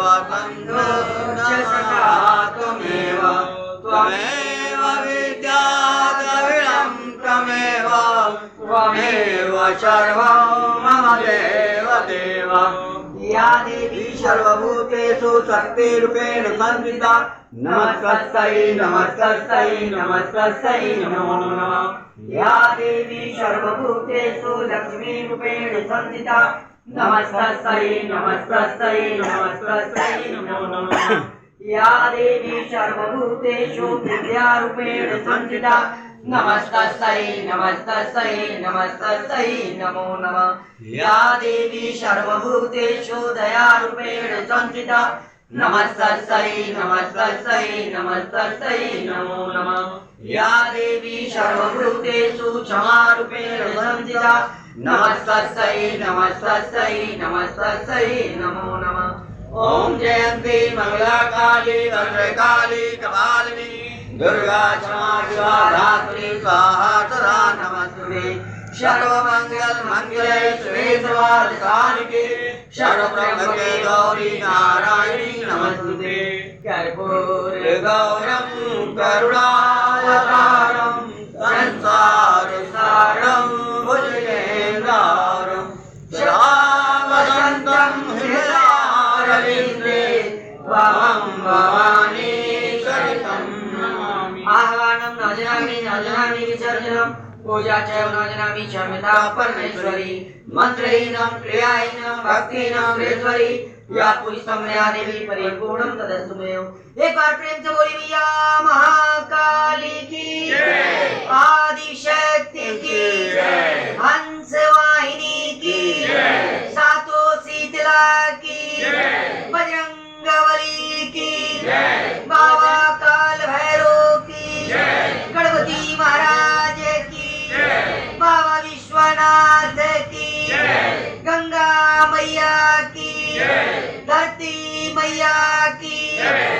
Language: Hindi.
सर्वबन्धो च सखा त्वमेव त्वमेव विद्या द्रविणं त्वमेव त्वमेव सर्वं मम देव देव या देवी सर्वभूतेषु शक्तिरूपेण संस्थिता नमस्तस्यै नमस्तस्यै नमस्तस्यै नमो नमः या देवी सर्वभूतेषु लक्ष्मीरूपेण संस्थिता नमस्तस्यै नमस्तस्यै नमस्तस्यै नमो नमः या देवी सर्वभूतेषु विद्यारूपेण संस्थिता नमस्तस्यै नमस्तस्यै नमस्तस्यै नमो नमः या देवी सर्वभूतेषु दयारूपेण संस्थिता नमस्तस्यै नमस्तस्यै नमस्तस्यै नमो नमः या देवी सर्वभूतेषु क्षमारूपेण संस्थिता नमस्तस्यै नमस्तस्यै नमस्तस्यै नमो नमः ओम जयंती मंगला काली भद्रकाली कपालिनी दुर्गा क्षमा शिवा धात्री स्वाहा सदा नमस्ते सर्वमंगल मंगले शिवे सर्वाधिकारिके सर्वब्रह्मके गौरी नारायणी नमस्ते कर्पूर गौरम करुणावतारम संसार सारम भुजगेन्द्रम सदा वसन्तं हृदयारविन्दे त्वं भवानी सरितं नमामि आह्वानं न जानामि विसर्जनं पूजा च न जानामि क्षम्यता परमेश्वरी मंत्रहीनं क्रियाहीनं भक्तिहीनं महेश्वरी या पूरी समया देवी परिपूर्णं तदस्तु मे एक बार प्रेम से बोली भैया महाकाली की जय आदिशक्ति की जय हंस वाहिनी की जय सातों शीतला की जय बजरंगबली की जय बाबा काल भैरव की जय गणपति महाराज की जय बाबा विश्वनाथ की जय गंगा मैया की जय धरती मैया की जय